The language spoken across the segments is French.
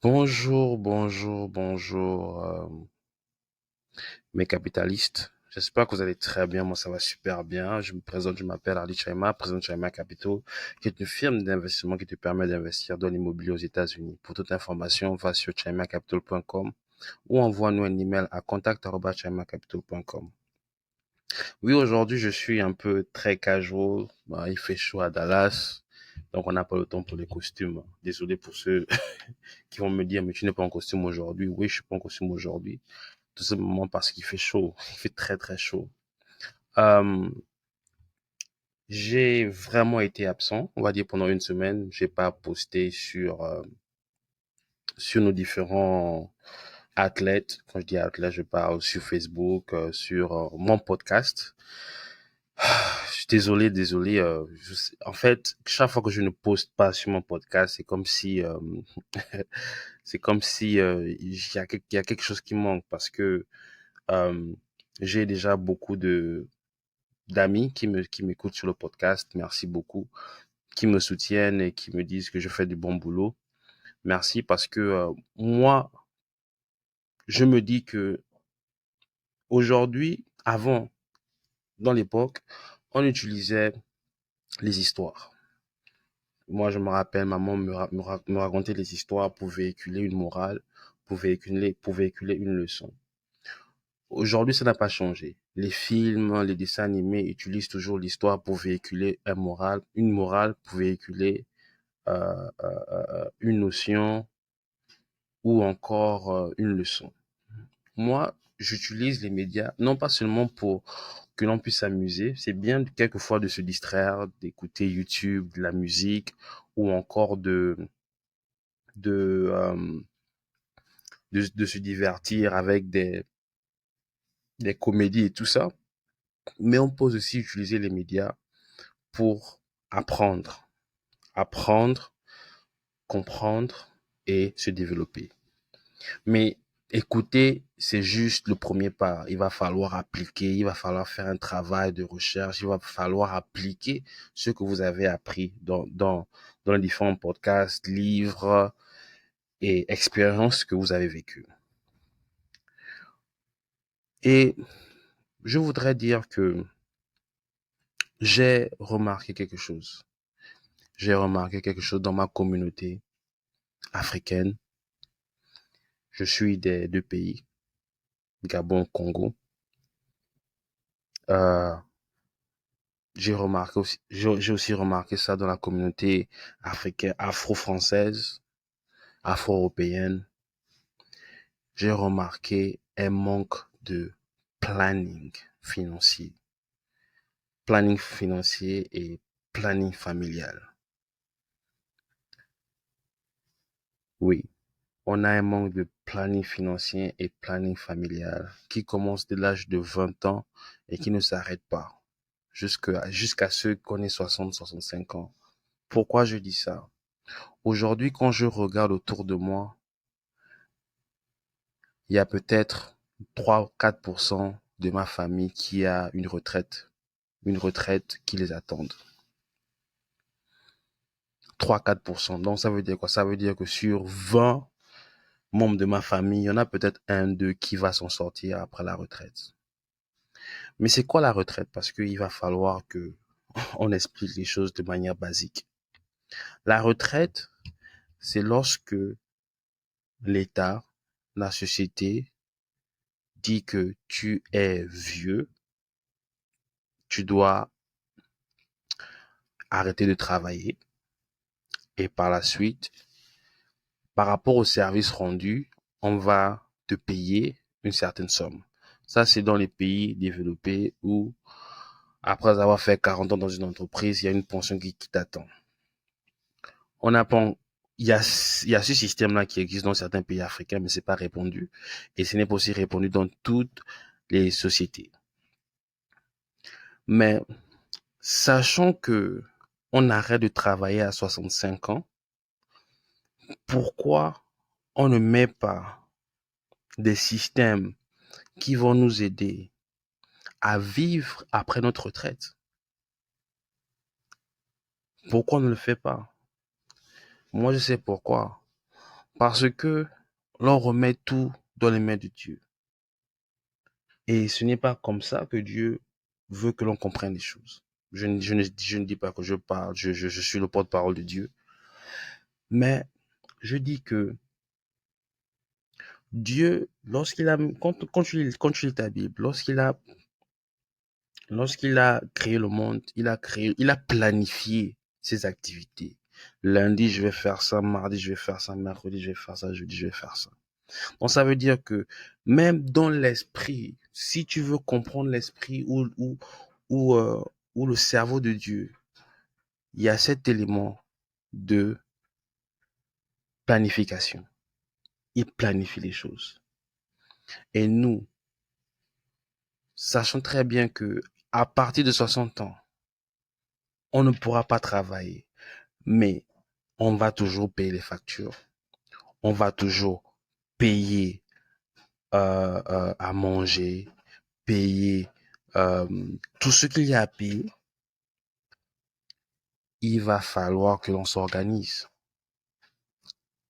Bonjour, mes capitalistes. J'espère que vous allez très bien. Moi, ça va super bien. Je me présente, je m'appelle Ali Chaima, président de Chaima Capital, qui est une firme d'investissement qui te permet d'investir dans l'immobilier aux États-Unis. Pour toute information, va sur chaimacapital.com ou envoie-nous un email à contact@chaimacapital.com. Oui, aujourd'hui, je suis un peu très casual. Bah, il fait chaud à Dallas, donc on n'a pas le temps pour les costumes. Désolé pour ceux qui vont me dire, mais tu n'es pas en costume aujourd'hui. Oui, je suis pas en costume aujourd'hui. Tout simplement parce qu'il fait chaud. Il fait très, très chaud. Euh, j'ai vraiment été absent, on va dire pendant une semaine. J'ai pas posté sur nos différents athlètes. Quand je dis athlètes, je parle sur Facebook, sur mon podcast. Je suis désolé. En fait, chaque fois que je ne poste pas sur mon podcast, c'est comme si, c'est comme si il y a quelque chose qui manque parce que euh, j'ai déjà beaucoup de d'amis qui m'écoutent sur le podcast. Merci beaucoup, qui me soutiennent et qui me disent que je fais du bon boulot. Merci parce que moi, je me dis que aujourd'hui, avant, dans l'époque, on utilisait les histoires. Moi, je me rappelle, maman me racontait les histoires pour véhiculer une morale, pour véhiculer une leçon. Aujourd'hui, ça n'a pas changé. Les films, les dessins animés utilisent toujours l'histoire pour véhiculer une morale, pour véhiculer une notion ou encore une leçon. Moi, j'utilise les médias non pas seulement pour que l'on puisse s'amuser, c'est bien quelquefois de se distraire, d'écouter YouTube, de la musique ou encore de, euh, de se divertir avec des comédies et tout ça. Mais on peut aussi utiliser les médias pour apprendre, apprendre, comprendre et se développer. Mais écouter, c'est juste le premier pas. Il va falloir appliquer, il va falloir faire un travail de recherche, il va falloir appliquer ce que vous avez appris dans les différents podcasts, livres et expériences que vous avez vécues. Et je voudrais dire que j'ai remarqué quelque chose. J'ai remarqué quelque chose dans ma communauté africaine. Je suis des deux pays, Gabon, Congo. Euh, j'ai aussi remarqué ça dans la communauté africaine, afro-française, afro-européenne. J'ai remarqué un manque de planning financier, planning financier et planning familial. Oui, on a un manque de planning financier et planning familial qui commence dès l'âge de 20 ans et qui ne s'arrête pas jusqu'à ceux qu'on ait 60, 65 ans. Pourquoi je dis ça? Aujourd'hui, quand je regarde autour de moi, il y a peut-être 3 ou 4% de ma famille qui a une retraite qui les attend. 3 4%. Donc ça veut dire quoi? Ça veut dire que sur 20 membres de ma famille, il y en a peut-être un, deux qui va s'en sortir après la retraite. Mais c'est quoi la retraite? Parce qu'il va falloir que on explique les choses de manière basique. La retraite, c'est lorsque l'État, la société dit que tu es vieux, tu dois arrêter de travailler et par la suite, par rapport au service rendu, on va te payer une certaine somme. Ça, c'est dans les pays développés où, après avoir fait 40 ans dans une entreprise, il y a une pension qui t'attend. On n'a pas, il y a ce système-là qui existe dans certains pays africains, mais c'est pas répandu. Et ce n'est pas aussi répandu dans toutes les sociétés. Mais, sachant que on arrête de travailler à 65 ans, pourquoi on ne met pas des systèmes qui vont nous aider à vivre après notre retraite? Pourquoi on ne le fait pas? Moi, je sais pourquoi. Parce que l'on remet tout dans les mains de Dieu. Et ce n'est pas comme ça que Dieu veut que l'on comprenne les choses. Je ne dis pas que je parle, je suis le porte-parole de Dieu, mais je dis que Dieu, quand tu lis ta Bible, lorsqu'il a créé le monde, il a planifié ses activités. Lundi, je vais faire ça, mardi, je vais faire ça, mercredi, je vais faire ça, jeudi, je vais faire ça. Donc, ça veut dire que même dans l'esprit, si tu veux comprendre l'esprit ou, ou le cerveau de Dieu, il y a cet élément de planification. Il planifie les choses. Et nous, sachons très bien que à partir de 60 ans, on ne pourra pas travailler, mais on va toujours payer les factures. On va toujours payer à manger, payer euh, tout ce qu'il y a à payer. Il va falloir que l'on s'organise.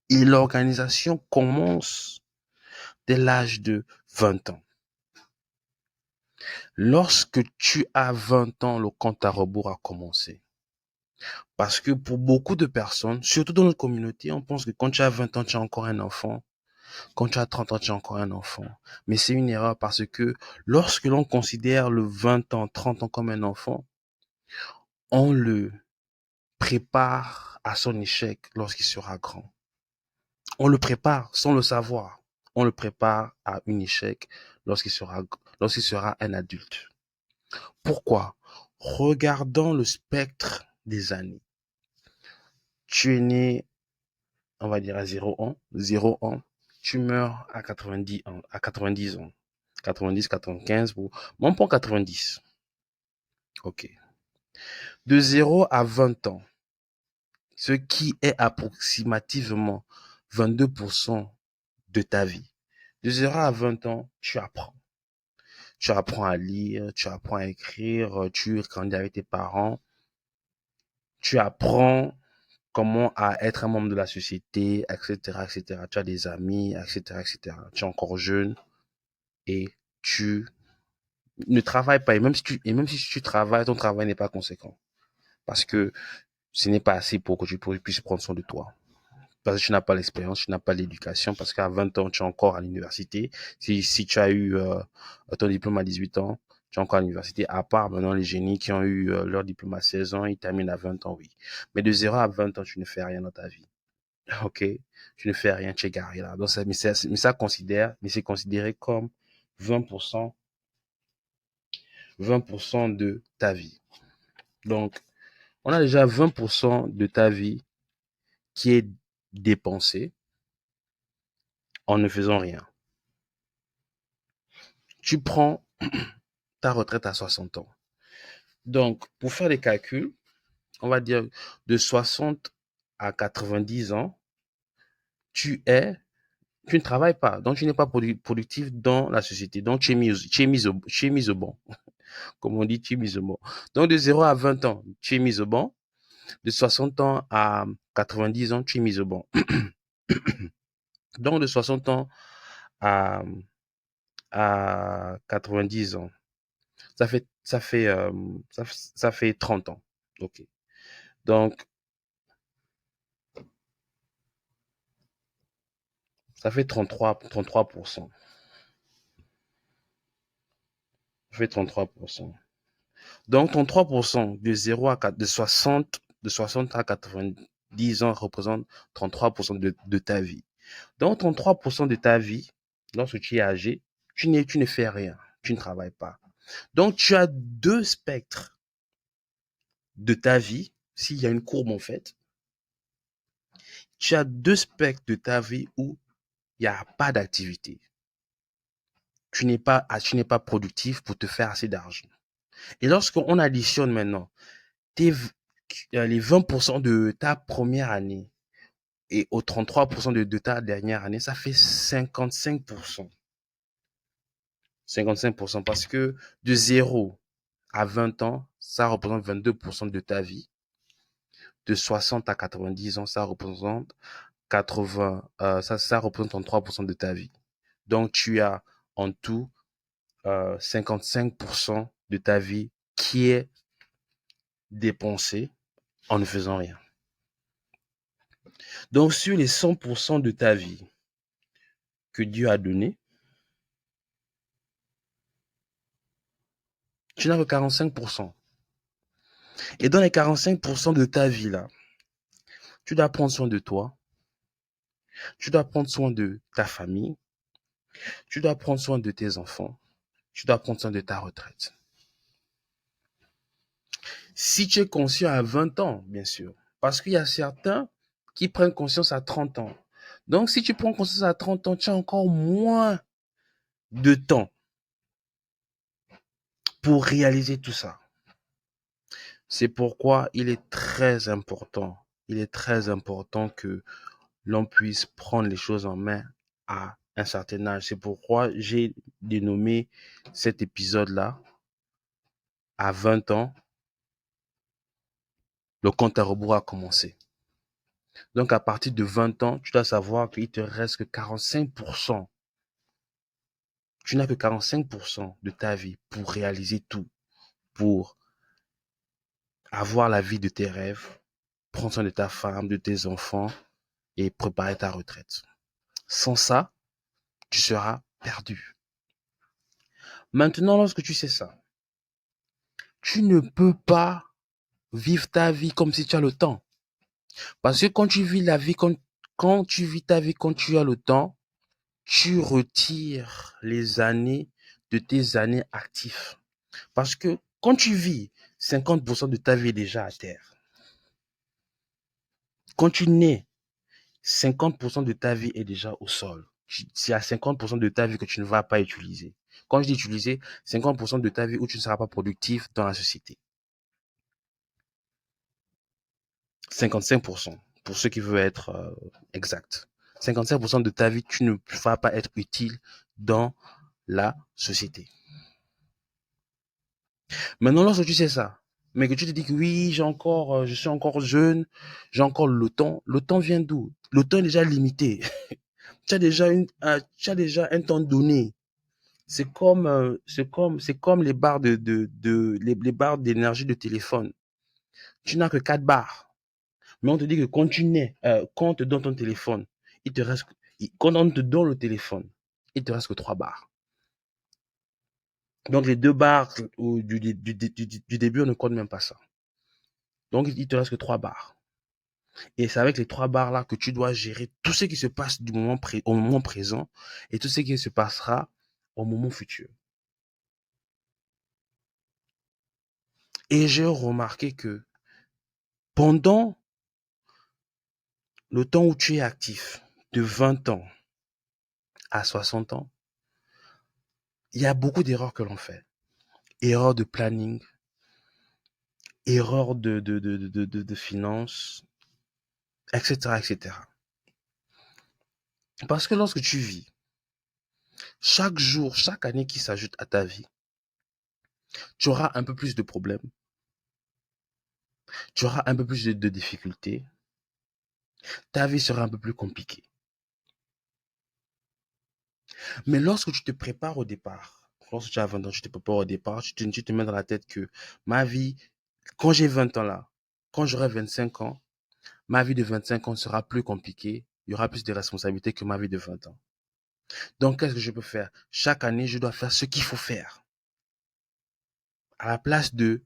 Et l'organisation commence dès l'âge de 20 ans. Lorsque tu as 20 ans, le compte à rebours a commencé. Parce que pour beaucoup de personnes, surtout dans notre communauté, on pense que quand tu as 20 ans, tu es encore un enfant. Quand tu as 30 ans, tu es encore un enfant. Mais c'est une erreur parce que lorsque l'on considère le 20 ans, 30 ans comme un enfant, on le prépare à son échec lorsqu'il sera grand. On le prépare sans le savoir. On le prépare à un échec lorsqu'il sera un adulte. Pourquoi? Regardons le spectre des années. Tu es né, on va dire à 0 ans, 0 ans. Tu meurs à 90 ans, 90, 95, bon, pour 90. OK. De 0 à 20 ans, ce qui est approximativement 22% de ta vie. De 0 à 20 ans, tu apprends. Tu apprends à lire, tu apprends à écrire, tu grandis avec tes parents. Tu apprends comment à être un membre de la société, etc., etc. Tu as des amis, etc., etc. Tu es encore jeune et tu ne travailles pas. Et même si tu travailles, ton travail n'est pas conséquent. Parce que ce n'est pas assez pour que tu puisses prendre soin de toi. Parce que tu n'as pas l'expérience, tu n'as pas l'éducation, parce qu'à 20 ans, tu es encore à l'université. Si tu as eu ton diplôme à 18 ans, tu es encore à l'université, à part maintenant les génies qui ont eu leur diplôme à 16 ans, ils terminent à 20 ans, oui. Mais de 0 à 20 ans, tu ne fais rien dans ta vie. OK? Tu ne fais rien, tu es garé là. Donc, mais c'est considéré comme 20%, 20% de ta vie. Donc, on a déjà 20% de ta vie qui est dépensé en ne faisant rien. Tu prends ta retraite à 60 ans. Donc, pour faire les calculs, on va dire de 60 à 90 ans, tu ne travailles pas. Donc, tu n'es pas productif dans la société. Donc, tu es mis au banc. Comme on dit, tu es mis au banc. Donc, de 0 à 20 ans, tu es mis au banc. De 60 ans à 90 ans, tu es mis au banc. Donc, de 60 ans à, à 90 ans, ça fait 30 ans. OK. Donc, ça fait 33%. Ça fait 33%. Donc, 33% de 0 à 4, de 60 à 90 ans représente 33% de ta vie. Donc, 33% de ta vie, lorsque tu es âgé, tu ne fais rien. Tu ne travailles pas. Donc, tu as deux spectres de ta vie. S'il y a une courbe, en fait, tu as deux spectres de ta vie où il n'y a pas d'activité. Tu n'es pas productif pour te faire assez d'argent. Et lorsqu'on additionne maintenant les 20% de ta première année et aux 33% de ta dernière année, ça fait 55%. 55% parce que de 0 à 20 ans, ça représente 22% de ta vie. De 60 à 90 ans, ça représente 80, ça représente 33% de ta vie. Donc, tu as en tout 55% de ta vie qui est dépensée en ne faisant rien. Donc, sur les 100% de ta vie que Dieu a donné, tu n'as que 45%. Et dans les 45% de ta vie, là, tu dois prendre soin de toi, tu dois prendre soin de ta famille, tu dois prendre soin de tes enfants, tu dois prendre soin de ta retraite. Si tu es conscient à 20 ans, bien sûr, parce qu'il y a certains qui prennent conscience à 30 ans. Donc, si tu prends conscience à 30 ans, tu as encore moins de temps pour réaliser tout ça. C'est pourquoi il est très important que l'on puisse prendre les choses en main à un certain âge. C'est pourquoi j'ai dénommé cet épisode-là à 20 ans, le compte à rebours a commencé. Donc, à partir de 20 ans, tu dois savoir qu'il te reste que 45%. Tu n'as que 45% de ta vie pour réaliser tout, pour avoir la vie de tes rêves, prendre soin de ta femme, de tes enfants et préparer ta retraite. Sans ça, tu seras perdu. Maintenant, lorsque tu sais ça, tu ne peux pas vivre ta vie comme si tu as le temps. Parce que quand tu vis la vie, quand tu vis ta vie quand tu as le temps, tu retires les années de tes années actives. Parce que quand tu vis, 50% de ta vie est déjà à terre. Quand tu nais, 50% de ta vie est déjà au sol. C'est à 50% de ta vie que tu ne vas pas utiliser. Quand je dis utiliser, 50% de ta vie où tu ne seras pas productif dans la société. 55% pour ceux qui veulent être exact. 55% de ta vie, tu ne vas pas être utile dans la société. Maintenant, lorsque tu sais ça, mais que tu te dis que oui, je suis encore jeune, j'ai encore le temps vient d'où? Le temps est déjà limité. Tu as déjà un temps donné. C'est comme les barres les barres d'énergie de téléphone. Tu n'as que 4 barres. Mais on te dit que quand on te donne ton téléphone, quand on te donne le téléphone, il te reste que 3 barres. Donc, les 2 barres du début, on ne compte même pas ça. Donc, il te reste que 3 barres. Et c'est avec les 3 barres-là que tu dois gérer tout ce qui se passe au moment présent et tout ce qui se passera au moment futur. Et j'ai remarqué que pendant le temps où tu es actif, de 20 ans à 60 ans, il y a beaucoup d'erreurs que l'on fait. Erreurs de planning, erreurs de finances, etc., etc. Parce que lorsque tu vis, chaque jour, chaque année qui s'ajoute à ta vie, tu auras un peu plus de problèmes, tu auras un peu plus de difficultés, ta vie sera un peu plus compliquée. Mais lorsque tu te prépares au départ, lorsque tu as 20 ans, tu te prépares au départ, tu te mets dans la tête que ma vie, quand j'ai 20 ans là, quand j'aurai 25 ans, ma vie de 25 ans sera plus compliquée, il y aura plus de responsabilités que ma vie de 20 ans. Donc, qu'est-ce que je peux faire? Chaque année, je dois faire ce qu'il faut faire. À la place de,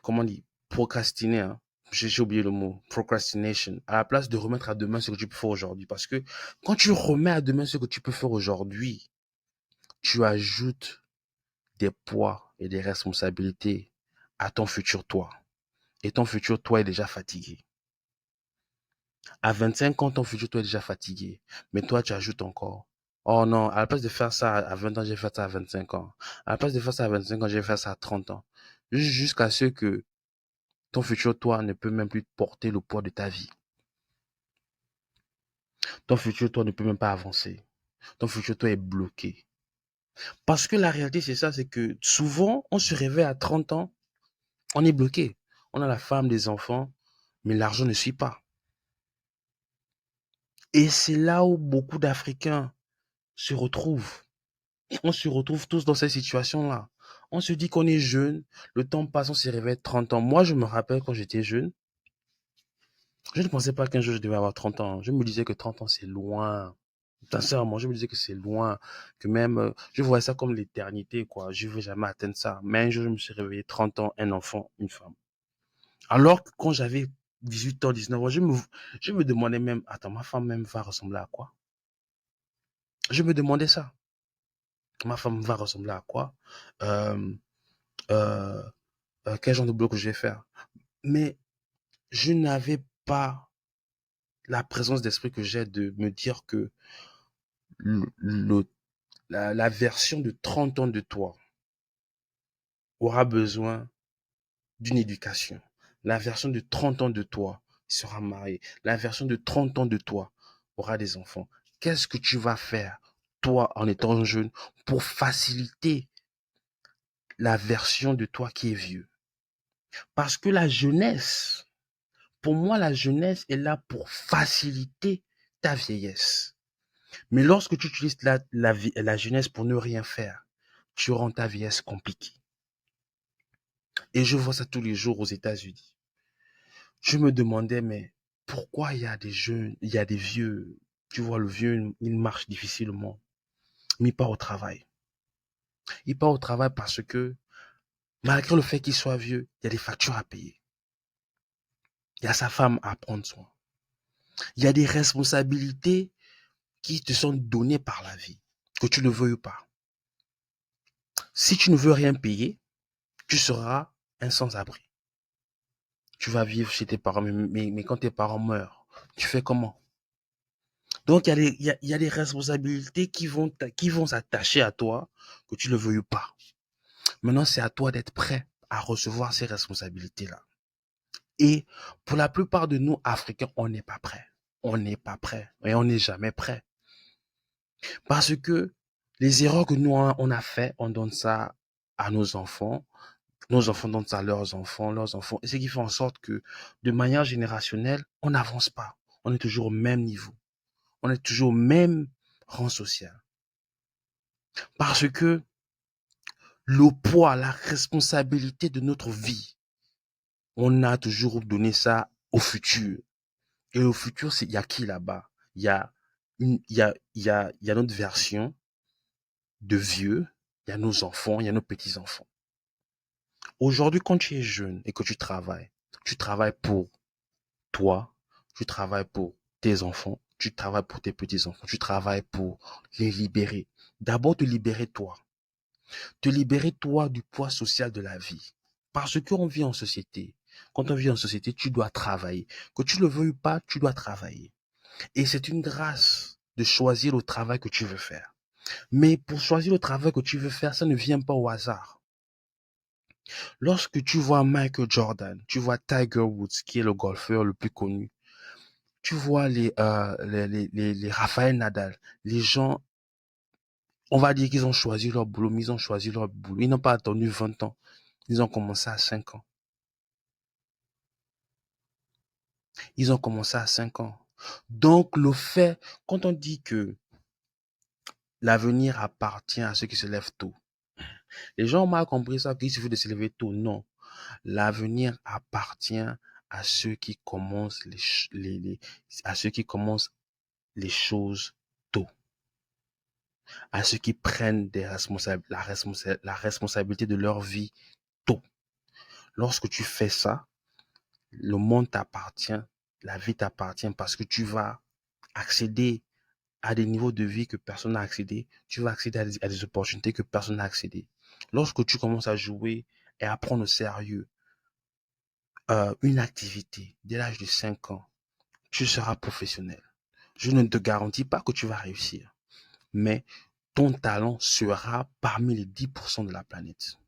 comment on dit, procrastiner, hein. J'ai oublié le mot, procrastination. À la place de remettre à demain ce que tu peux faire aujourd'hui. Parce que quand tu remets à demain ce que tu peux faire aujourd'hui, tu ajoutes des poids et des responsabilités à ton futur toi. Et ton futur toi est déjà fatigué. À 25 ans, ton futur toi est déjà fatigué. Mais toi, tu ajoutes encore. Oh non, à la place de faire ça à 20 ans, j'ai fait ça à 25 ans. À la place de faire ça à 25 ans, j'ai fait ça à 30 ans. Jusqu'à ce que ton futur toi ne peut même plus porter le poids de ta vie. Ton futur toi ne peut même pas avancer. Ton futur toi est bloqué. Parce que la réalité, c'est ça, c'est que souvent, on se réveille à 30 ans, on est bloqué. On a la femme, des enfants, mais l'argent ne suit pas. Et c'est là où beaucoup d'Africains se retrouvent. On se retrouve tous dans cette situation-là. On se dit qu'on est jeune, le temps passe, on se réveille 30 ans. Moi, je me rappelle quand j'étais jeune, je ne pensais pas qu'un jour je devais avoir 30 ans. Je me disais que 30 ans, c'est loin. Sincèrement, je me disais que c'est loin, que même, je voyais ça comme l'éternité, quoi. Je ne vais jamais atteindre ça. Mais un jour, je me suis réveillé 30 ans, un enfant, une femme. Alors que quand j'avais 18 ans, 19 ans, je me demandais même, attends, ma femme même va ressembler à quoi? Je me demandais ça. Ma femme va ressembler à quoi? Euh, euh, quel genre de boulot que je vais faire? Mais je n'avais pas la présence d'esprit que j'ai de me dire que le- la version de 30 ans de toi aura besoin d'une éducation. La version de 30 ans de toi sera mariée. La version de 30 ans de toi aura des enfants. Qu'est-ce que tu vas faire, toi, en étant jeune, pour faciliter la version de toi qui est vieux? Parce que la jeunesse, pour moi, la jeunesse est là pour faciliter ta vieillesse. Mais lorsque tu utilises la jeunesse pour ne rien faire, tu rends ta vieillesse compliquée. Et je vois ça tous les jours aux États-Unis. Je me demandais, mais pourquoi il y a des jeunes, il y a des vieux, tu vois, le vieux, il marche difficilement, mais il part au travail. Il part au travail parce que, malgré le fait qu'il soit vieux, il y a des factures à payer. Il y a sa femme à prendre soin. Il y a des responsabilités qui te sont données par la vie, que tu ne veuilles pas. Si tu ne veux rien payer, tu seras un sans-abri. Tu vas vivre chez tes parents, mais quand tes parents meurent, tu fais comment? Donc, il y a des responsabilités qui vont s'attacher à toi, que tu ne le veuilles pas. Maintenant, c'est à toi d'être prêt à recevoir ces responsabilités-là. Et pour la plupart de nous, Africains, on n'est pas prêt. On n'est pas prêt. Et on n'est jamais prêt. Parce que les erreurs que nous, on a fait, on donne ça à nos enfants. Nos enfants donnent ça à leurs enfants, leurs enfants. Et ce qui fait en sorte que, de manière générationnelle, on n'avance pas. On est toujours au même niveau. On est toujours au même rang social. Parce que le poids, la responsabilité de notre vie, on a toujours donné ça au futur. Et au futur, il y a qui là-bas? Il y a il y a notre version de vieux, il y a nos enfants, il y a nos petits-enfants. Aujourd'hui, quand tu es jeune et que tu travailles pour toi, tu travailles pour tes enfants, tu travailles pour tes petits-enfants, tu travailles pour les libérer. D'abord, te libérer toi du poids social de la vie. Parce qu'on vit en société. Quand on vit en société, tu dois travailler. Que tu ne le veuilles pas, tu dois travailler. Et c'est une grâce de choisir le travail que tu veux faire. Mais pour choisir le travail que tu veux faire, ça ne vient pas au hasard. Lorsque tu vois Michael Jordan, tu vois Tiger Woods, qui est le golfeur le plus connu, tu vois les Rafael Nadal, les gens, on va dire qu'ils ont choisi leur boulot, mais ils ont choisi leur boulot. Ils n'ont pas attendu 20 ans. Ils ont commencé à 5 ans. Ils ont commencé à 5 ans. Donc, le fait, quand on dit que l'avenir appartient à ceux qui se lèvent tôt, les gens ont mal compris ça, qu'il suffit de se lever tôt. Non. L'avenir appartient à ceux qui commencent à ceux qui commencent les choses tôt. À ceux qui prennent la responsabilité de leur vie tôt. Lorsque tu fais ça, le monde t'appartient, la vie t'appartient parce que tu vas accéder à des niveaux de vie que personne n'a accédé. Tu vas accéder à des opportunités que personne n'a accédé. Lorsque tu commences à jouer et à prendre au sérieux une activité dès l'âge de 5 ans, tu seras professionnel. Je ne te garantis pas que tu vas réussir, mais ton talent sera parmi les 10% de la planète.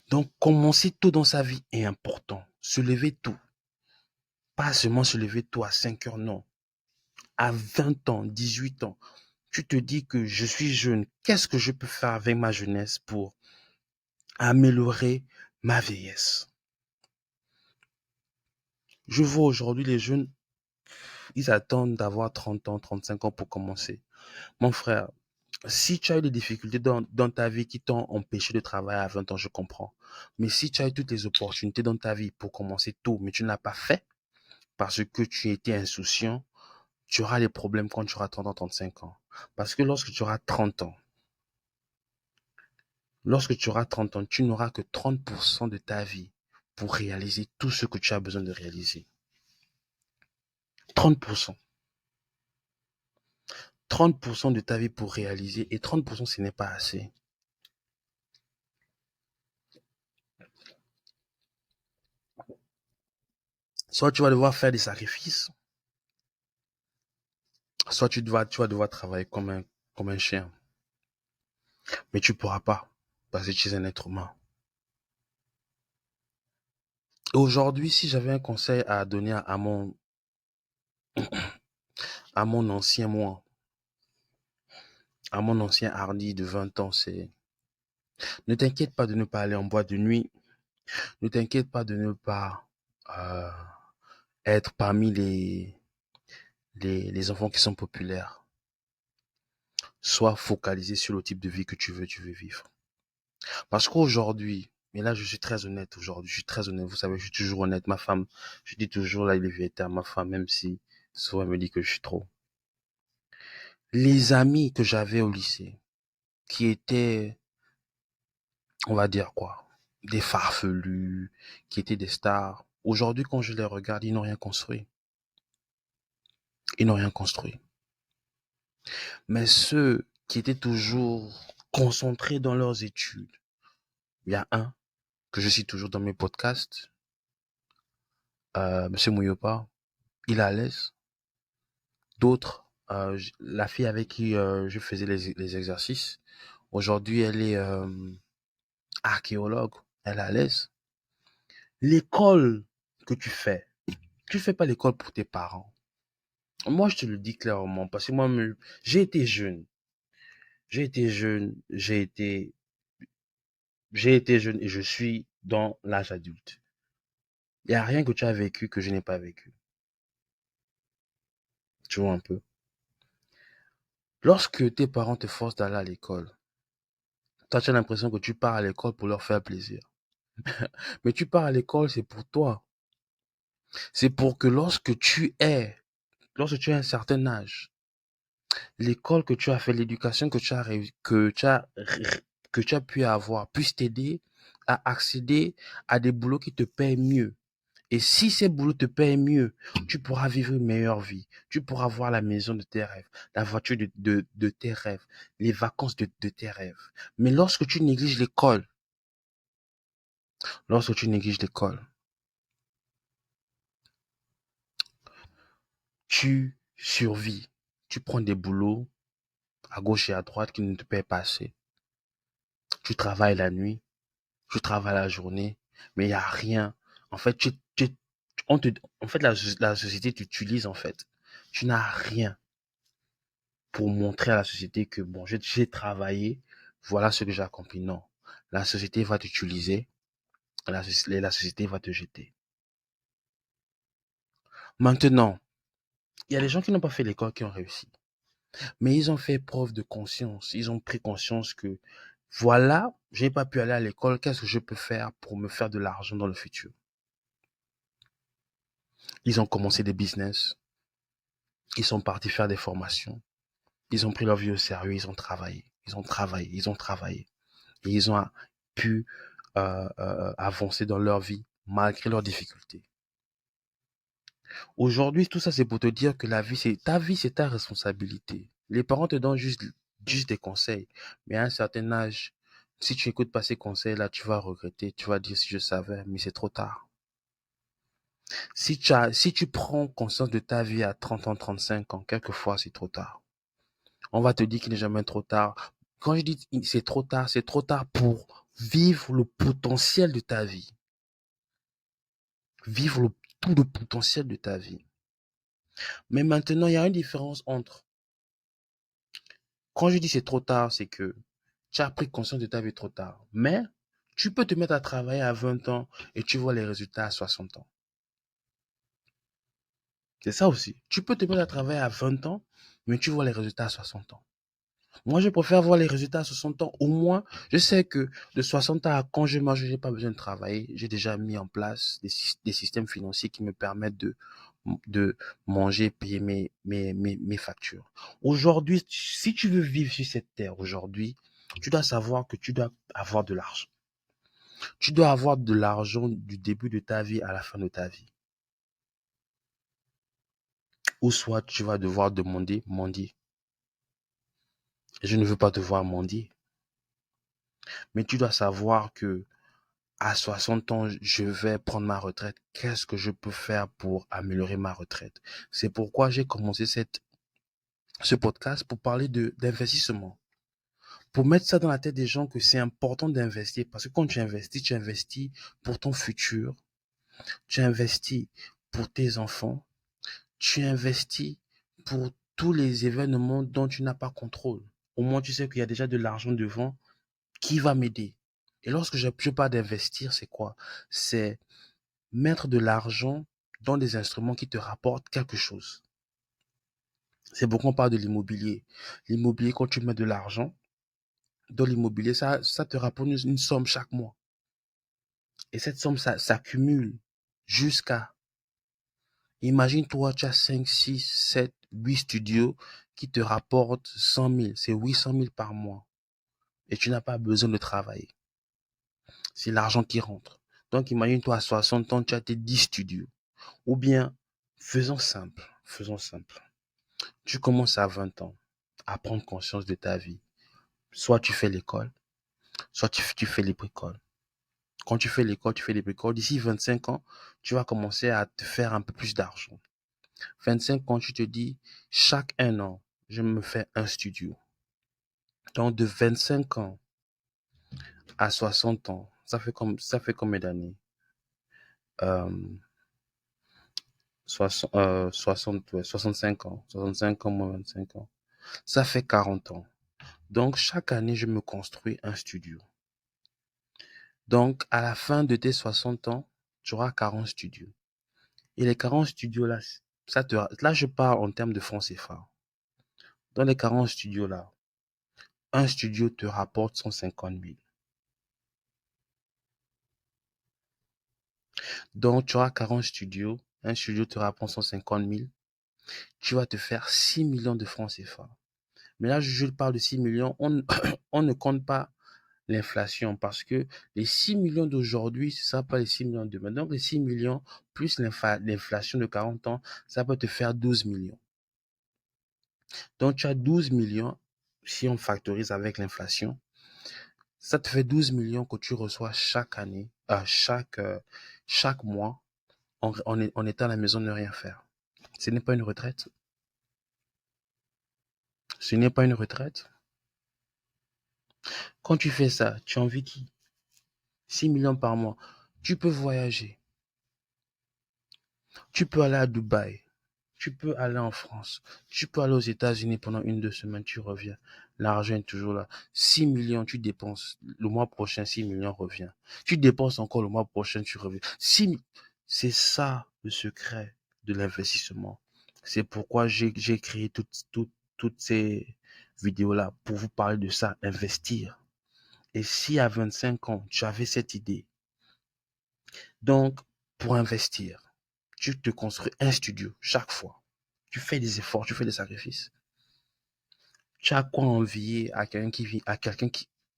Donc, commencer tôt dans sa vie est important. Se lever tôt. Pas seulement se lever tôt à 5 heures, non. À 20 ans, 18 ans, tu te dis que je suis jeune. Qu'est-ce que je peux faire avec ma jeunesse pour améliorer ma vieillesse? Je vois aujourd'hui les jeunes Ils attendent d'avoir 30 ans, 35 ans pour commencer. Mon frère, si tu as eu des difficultés dans ta vie qui t'ont empêché de travailler à 20 ans, je comprends. Mais si tu as eu toutes les opportunités dans ta vie pour commencer tôt, mais tu ne l'as pas fait parce que tu étais insouciant, tu auras les problèmes quand tu auras 30 ans, 35 ans. Parce que lorsque tu auras 30 ans, tu n'auras que 30% de ta vie pour réaliser tout ce que tu as besoin de réaliser. 30%. 30% de ta vie pour réaliser et 30% ce n'est pas assez. Soit tu vas devoir faire des sacrifices, soit tu vas devoir travailler comme un chien. Mais tu ne pourras pas parce que tu es un être humain. Aujourd'hui, si j'avais un conseil à donner à mon ancien moi, à mon ancien hardi de 20 ans, c'est ne t'inquiète pas de ne pas aller en boîte de nuit, ne t'inquiète pas de ne pas euh, être parmi les enfants qui sont populaires. Sois focalisé sur le type de vie que tu veux vivre. Parce qu'aujourd'hui, mais là je suis très honnête aujourd'hui, je suis très honnête, vous savez, je suis toujours honnête. Ma femme, je dis toujours la vérité à ma femme, même si souvent elle me dit que je suis trop. Les amis que j'avais au lycée, qui étaient, on va dire quoi, des farfelus, qui étaient des stars, aujourd'hui quand je les regarde, ils n'ont rien construit. Ils n'ont rien construit. Mais ceux qui étaient toujours concentrés dans leurs études, il y a un que je cite toujours dans mes podcasts, Monsieur Mouyopa, il est à l'aise. D'autres, la fille avec qui je faisais les exercices, aujourd'hui elle est archéologue, elle est à l'aise. L'école que tu fais pas l'école pour tes parents. Moi, je te le dis clairement, parce que moi, j'ai été jeune. J'ai été jeune, j'ai été jeune et je suis dans l'âge adulte. Il n'y a rien que tu as vécu que je n'ai pas vécu. Tu vois un peu. Lorsque tes parents te forcent d'aller à l'école, toi, tu as l'impression que tu pars à l'école pour leur faire plaisir. Mais tu pars à l'école, c'est pour toi. C'est pour que lorsque tu as un certain âge, l'école que tu as fait, l'éducation que tu as pu avoir puisse t'aider à accéder à des boulots qui te paient mieux. Et si ces boulots te payent mieux, tu pourras vivre une meilleure vie. Tu pourras avoir la maison de tes rêves, la voiture de tes rêves, les vacances de tes rêves. Mais lorsque tu négliges l'école, tu survis. Tu prends des boulots à gauche et à droite qui ne te paient pas assez. Tu travailles la nuit, tu travailles la journée, mais il n'y a rien. En fait, en fait, la société t'utilise, en fait. Tu n'as rien pour montrer à la société que, bon, j'ai travaillé, voilà ce que j'ai accompli. Non. La société va t'utiliser, la société va te jeter. Maintenant, il y a des gens qui n'ont pas fait l'école qui ont réussi. Mais ils ont fait preuve de conscience. Ils ont pris conscience que, voilà, j'ai pas pu aller à l'école, qu'est-ce que je peux faire pour me faire de l'argent dans le futur? Ils ont commencé des business. Ils sont partis faire des formations. Ils ont pris leur vie au sérieux. Ils ont travaillé. Ils ont travaillé. Ils ont travaillé. Et ils ont pu avancer dans leur vie malgré leurs difficultés. Aujourd'hui, tout ça, c'est pour te dire que la vie, c'est ta responsabilité. Les parents te donnent juste des conseils. Mais à un certain âge, si tu n'écoutes pas ces conseils-là, tu vas regretter. Tu vas dire si je savais, mais c'est trop tard. Si tu prends conscience de ta vie à 30 ans, 35 ans, quelquefois, c'est trop tard. On va te dire qu'il n'est jamais trop tard. Quand je dis c'est trop tard pour vivre le potentiel de ta vie. Vivre tout le potentiel de ta vie. Mais maintenant, il y a une différence entre, quand je dis c'est trop tard, c'est que tu as pris conscience de ta vie trop tard. Mais tu peux te mettre à travailler à 20 ans et tu vois les résultats à 60 ans. C'est ça aussi. Tu peux te mettre à travailler à 20 ans, mais tu vois les résultats à 60 ans. Moi, je préfère voir les résultats à 60 ans. Au moins, je sais que de 60 ans à quand je mange, je n'ai pas besoin de travailler. J'ai déjà mis en place des systèmes financiers qui me permettent de manger, payer mes factures. Aujourd'hui, si tu veux vivre sur cette terre aujourd'hui, tu dois savoir que tu dois avoir de l'argent. Tu dois avoir de l'argent du début de ta vie à la fin de ta vie. Ou soit tu vas devoir demander, mendier. Je ne veux pas devoir mendier. Mais tu dois savoir que à 60 ans, je vais prendre ma retraite. Qu'est-ce que je peux faire pour améliorer ma retraite? C'est pourquoi j'ai commencé ce podcast pour parler d'investissement. Pour mettre ça dans la tête des gens que c'est important d'investir. Parce que quand tu investis pour ton futur, tu investis pour tes enfants, tu investis pour tous les événements dont tu n'as pas contrôle. Au moins, tu sais qu'il y a déjà de l'argent devant qui va m'aider. Et lorsque je parle d'investir, c'est quoi? C'est mettre de l'argent dans des instruments qui te rapportent quelque chose. C'est pourquoi on parle de l'immobilier. L'immobilier, quand tu mets de l'argent dans l'immobilier, ça te rapporte une somme chaque mois. Et cette somme, ça s'accumule jusqu'à, imagine-toi, tu as 5, 6, 7, 8 studios qui te rapportent 100 000. C'est 800 000 par mois. Et tu n'as pas besoin de travailler. C'est l'argent qui rentre. Donc, imagine-toi, à 60 ans, tu as tes 10 studios. Ou bien, faisons simple, faisons simple. Tu commences à 20 ans à prendre conscience de ta vie. Soit tu fais l'école, soit tu fais les bricoles. Quand tu fais l'école, tu fais les bricoles. D'ici 25 ans, tu vas commencer à te faire un peu plus d'argent. 25 ans, tu te dis, chaque un an, je me fais un studio. Donc, de 25 ans à 60 ans, ça fait combien d'années? Euh, 60, ouais, 65 ans. 65 ans moins 25 ans. Ça fait 40 ans. Donc, chaque année, je me construis un studio. Donc, à la fin de tes 60 ans, tu auras 40 studios. Et les 40 studios là, là, je parle en termes de francs CFA. Dans les 40 studios là, un studio te rapporte 150 000. Donc, tu auras 40 studios, un studio te rapporte 150 000. Tu vas te faire 6 millions de francs CFA. Mais là, je parle de 6 millions, on ne compte pas l'inflation parce que les 6 millions d'aujourd'hui, ce ne sera pas les 6 millions de demain. Donc, les 6 millions plus l'inflation de 40 ans, ça peut te faire 12 millions. Donc, tu as 12 millions, si on factorise avec l'inflation, ça te fait 12 millions que tu reçois chaque année, chaque mois, en étant à la maison de rien faire. Ce n'est pas une retraite. Ce n'est pas une retraite. Quand tu fais ça, tu en vis qui? 6 millions par mois. Tu peux voyager. Tu peux aller à Dubaï. Tu peux aller en France. Tu peux aller aux États-Unis pendant 1, 2 semaines, tu reviens. L'argent est toujours là. 6 millions, tu dépenses. Le mois prochain, 6 millions revient. Tu dépenses encore le mois prochain, tu reviens. C'est ça le secret de l'investissement. C'est pourquoi j'ai créé toutes ces vidéos-là pour vous parler de ça, investir. Et si à 25 ans, tu avais cette idée, donc pour investir, tu te construis un studio chaque fois. Tu fais des efforts, tu fais des sacrifices. Tu as quoi envier à quelqu'un qui vit,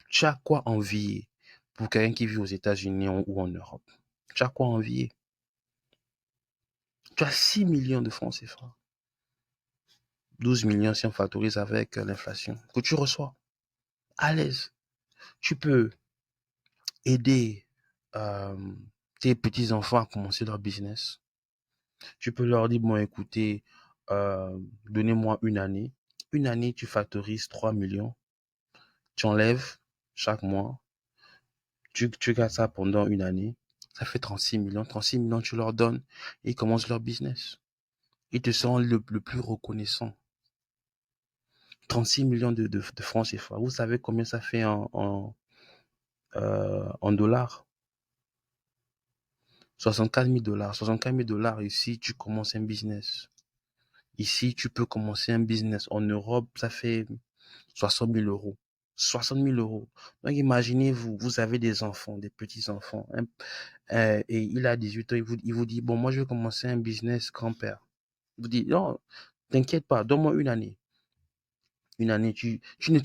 tu as quoi envier pour quelqu'un qui vit aux États-Unis ou en Europe? Tu as quoi envier? Tu as 6 millions de francs CFA. 12 millions si on factorise avec l'inflation que tu reçois. À l'aise. Tu peux aider euh, tes petits-enfants à commencer leur business. Tu peux leur dire, bon, écoutez, donnez-moi une année. Une année, tu factorises 3 millions. Tu enlèves chaque mois. Tu gardes ça pendant une année. Ça fait 36 millions. 36 millions, tu leur donnes et ils commencent leur business. Ils te seront le plus reconnaissant. 36 millions de francs CFA. Vous savez combien ça fait en dollars? 64 000 dollars. 64 000 dollars ici, tu commences un business. Ici, tu peux commencer un business. En Europe, ça fait 60 000 euros. 60 000 euros. Donc, imaginez-vous, vous avez des enfants, des petits-enfants, hein, et il a 18 ans, il vous dit, bon, moi, je vais commencer un business grand-père. Vous dites, non, t'inquiète pas, donne-moi une année. Une année, tu ne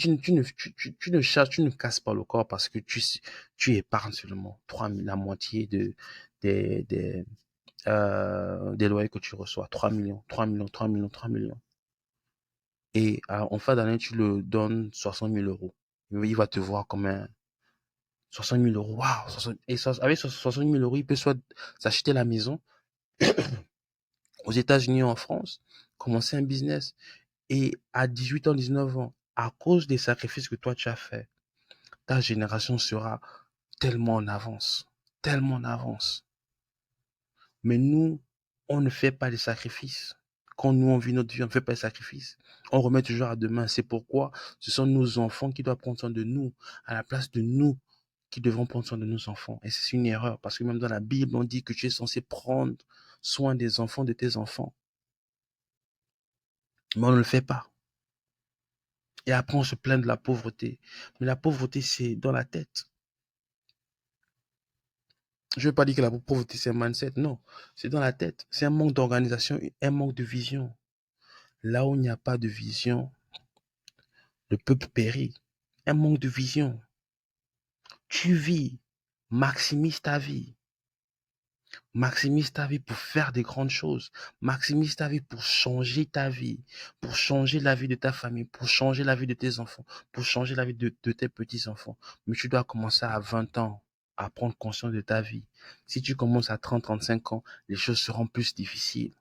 cherches, tu ne casses pas le corps parce que tu épargnes seulement 3 000, la moitié des, des, des loyers que tu reçois. 3 millions, 3 millions, 3 millions, 3 millions. Et en fin d'année, tu le donnes 60 000 euros. Il va te voir comme un 60 000 euros. Waouh! Avec 60 000 euros, il peut soit s'acheter la maison aux États-Unis ou en France, commencer un business. Et à 18 ans, 19 ans, à cause des sacrifices que toi tu as fait, ta génération sera tellement en avance. Tellement en avance. Mais nous, on ne fait pas les sacrifices. Quand nous, on vit notre vie, on ne fait pas les sacrifices. On remet toujours à demain. C'est pourquoi ce sont nos enfants qui doivent prendre soin de nous, à la place de nous qui devons prendre soin de nos enfants. Et c'est une erreur, parce que même dans la Bible, on dit que tu es censé prendre soin des enfants de tes enfants. Mais on ne le fait pas. Et après, on se plaint de la pauvreté. Mais la pauvreté, c'est dans la tête. Je ne veux pas dire que la pauvreté, c'est un mindset. Non, c'est dans la tête. C'est un manque d'organisation, un manque de vision. Là où il n'y a pas de vision, le peuple périt. Un manque de vision. Tu vis, maximise ta vie. Maximise ta vie pour faire des grandes choses. Maximise ta vie pour changer ta vie, pour changer la vie de ta famille, pour changer la vie de tes enfants, pour changer la vie de tes petits-enfants. Mais tu dois commencer à 20 ans à prendre conscience de ta vie. Si tu commences à 30, 35 ans, les choses seront plus difficiles.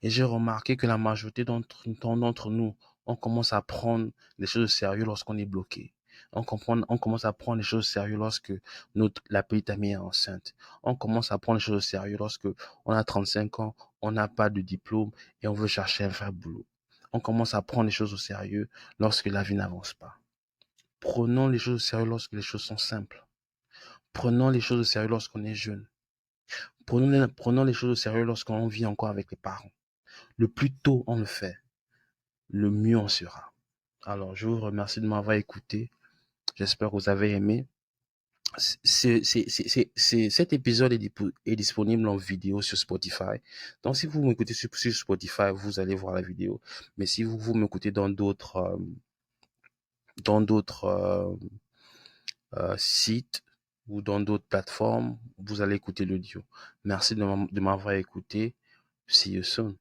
Et j'ai remarqué que la majorité d'entre nous, on commence à prendre les choses au sérieux lorsqu'on est bloqué. On commence à prendre les choses au sérieux lorsque la petite amie est enceinte. On commence à prendre les choses au sérieux lorsque on a 35 ans, on n'a pas de diplôme et on veut chercher un vrai boulot. On commence à prendre les choses au sérieux lorsque la vie n'avance pas. Prenons les choses au sérieux lorsque les choses sont simples. Prenons les choses au sérieux lorsqu'on est jeune. Prenons les choses au sérieux lorsqu'on vit encore avec les parents. Le plus tôt on le fait, le mieux on sera. Alors, je vous remercie de m'avoir écouté. J'espère que vous avez aimé. Cet épisode est disponible en vidéo sur Spotify. Donc, si vous m'écoutez sur Spotify, vous allez voir la vidéo. Mais si vous m'écoutez dans d'autres sites ou dans d'autres plateformes, vous allez écouter l'audio. Merci de m'avoir écouté. See you soon.